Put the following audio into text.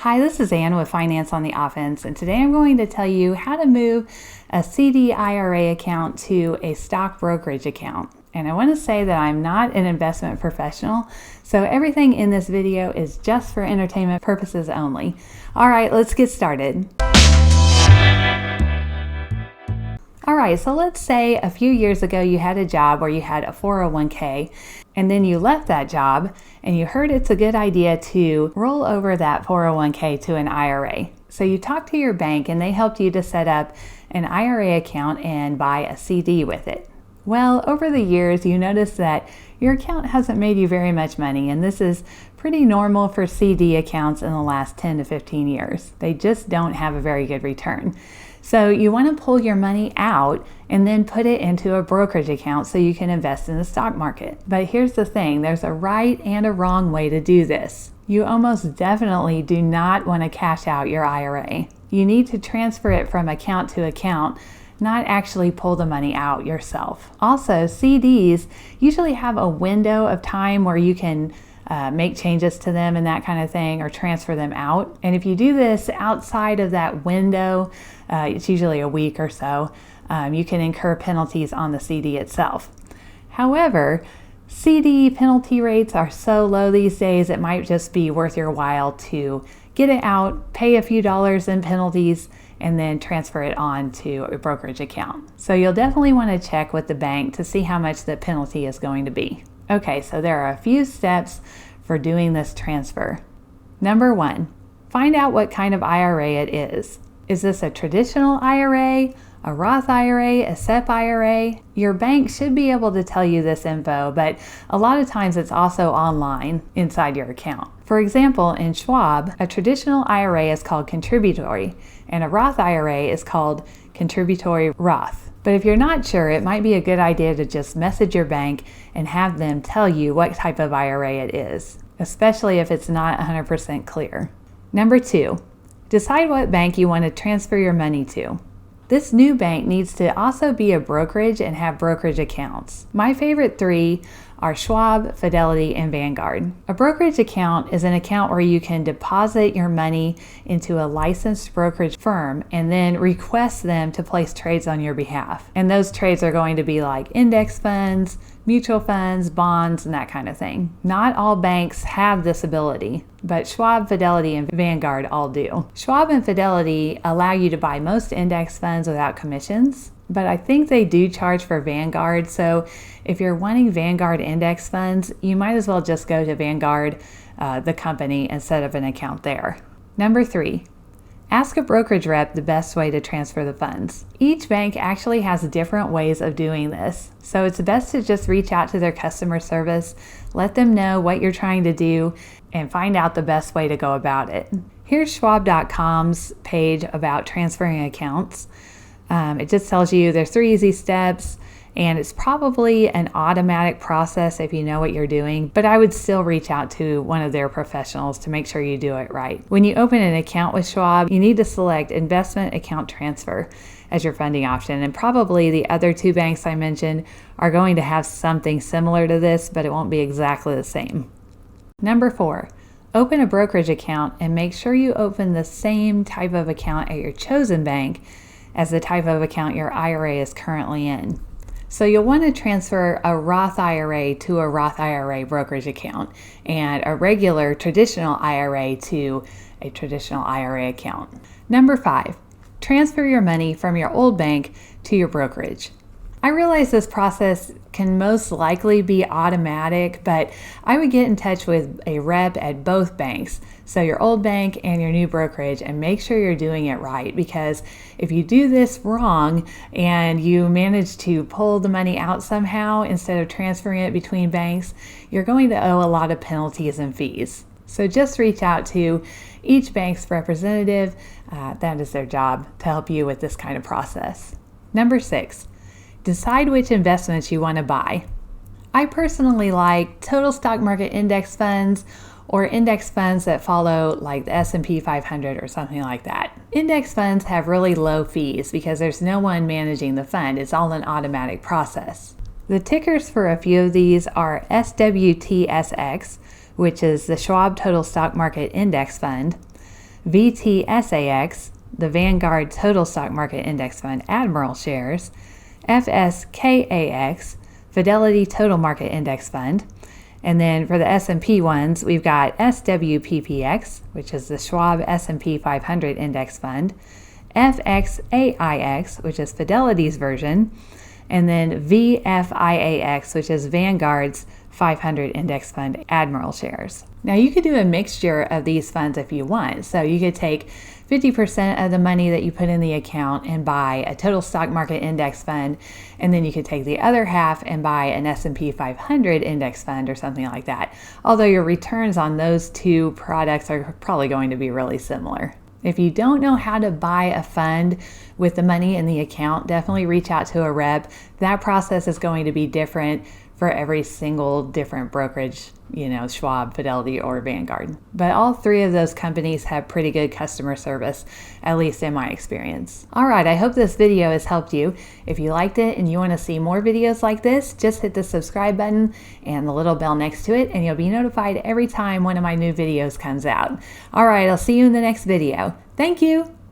Hi, this is Ann with Finance on the Offense, and today I'm going to tell you how to move a CD IRA account to a stock brokerage account. And I want to say that I'm not an investment professional, so everything in this video is just for entertainment purposes only. All right, let's get started. All right, so let's say a few years ago you had a job where you had a 401k, and then you left that job and you heard it's a good idea to roll over that 401k to an IRA. So you talked to your bank and they helped you to set up an IRA account and buy a CD with it. Well, over the years you notice that your account hasn't made you very much money, and this is pretty normal for CD accounts in the last 10 to 15 years. They just don't have a very good return. So you want to pull your money out and then put it into a brokerage account so you can invest in the stock market. But here's the thing, there's a right and a wrong way to do this. You almost definitely do not want to cash out your IRA. You need to transfer it from account to account, not actually pull the money out yourself. Also, CDs usually have a window of time where you can make changes to them and that kind of thing, or transfer them out. And if you do this outside of that window, it's usually a week or so, you can incur penalties on the CD itself. However, CD penalty rates are so low these days, it might just be worth your while to get it out, pay a few dollars in penalties, and then transfer it on to a brokerage account. So you'll definitely want to check with the bank to see how much the penalty is going to be. Okay, so there are a few steps for doing this transfer. Number one, find out what kind of IRA it is. Is this a traditional IRA, a Roth IRA, a SEP IRA? Your bank should be able to tell you this info, but a lot of times it's also online inside your account. For example, in Schwab, a traditional IRA is called contributory, and a Roth IRA is called contributory Roth. But if you're not sure, it might be a good idea to just message your bank and have them tell you what type of IRA it is, especially if it's not 100% clear. Number two, decide what bank you want to transfer your money to. This new bank needs to also be a brokerage and have brokerage accounts. My favorite three are Schwab, Fidelity, and Vanguard. A brokerage account is an account where you can deposit your money into a licensed brokerage firm and then request them to place trades on your behalf. And those trades are going to be like index funds, mutual funds, bonds, and that kind of thing. Not all banks have this ability, but Schwab, Fidelity, and Vanguard all do. Schwab and Fidelity allow you to buy most index funds without commissions, but I think they do charge for Vanguard, so if you're wanting Vanguard index funds, you might as well just go to Vanguard, the company, and set up an account there. Number three, ask a brokerage rep the best way to transfer the funds. Each bank actually has different ways of doing this, so it's best to just reach out to their customer service, let them know what you're trying to do, and find out the best way to go about it. Here's Schwab.com's page about transferring accounts. It just tells you there's 3 easy steps, and it's probably an automatic process if you know what you're doing, but I would still reach out to one of their professionals to make sure you do it right. When you open an account with Schwab, you need to select investment account transfer as your funding option, and probably the other 2 banks I mentioned are going to have something similar to this, but it won't be exactly the same. Number 4, open a brokerage account and make sure you open the same type of account at your chosen bank as the type of account your IRA is currently in. So you'll want to transfer a Roth IRA to a Roth IRA brokerage account, and a regular traditional IRA to a traditional IRA account. Number 5, transfer your money from your old bank to your brokerage. I realize this process can most likely be automatic, but I would get in touch with a rep at both banks, so your old bank and your new brokerage, and make sure you're doing it right, because if you do this wrong and you manage to pull the money out somehow instead of transferring it between banks, you're going to owe a lot of penalties and fees. So just reach out to each bank's representative. That is their job, to help you with this kind of process. Number 6, decide which investments you want to buy. I personally like total stock market index funds, or index funds that follow like the S&P 500 or something like that. Index funds have really low fees because there's no one managing the fund. It's all an automatic process. The tickers for a few of these are SWTSX, which is the Schwab Total Stock Market Index Fund, VTSAX, the Vanguard Total Stock Market Index Fund Admiral shares, FSKAX, Fidelity Total Market Index Fund. And then for the S&P ones, we've got SWPPX, which is the Schwab S&P 500 Index Fund, FXAIX, which is Fidelity's version, and then VFIAX, which is Vanguard's 500 Index Fund Admiral shares. Now you could do a mixture of these funds if you want. So you could take 50% of the money that you put in the account and buy a total stock market index fund, and then you could take the other half and buy an S&P 500 index fund or something like that. Although your returns on those two products are probably going to be really similar. If you don't know how to buy a fund with the money in the account, definitely reach out to a rep. That process is going to be different for every single different brokerage, Schwab, Fidelity, or Vanguard. But all three of those companies have pretty good customer service, at least in my experience. All right, I hope this video has helped you. If you liked it and you want to see more videos like this, just hit the subscribe button and the little bell next to it, and you'll be notified every time one of my new videos comes out. All right, I'll see you in the next video. Thank you.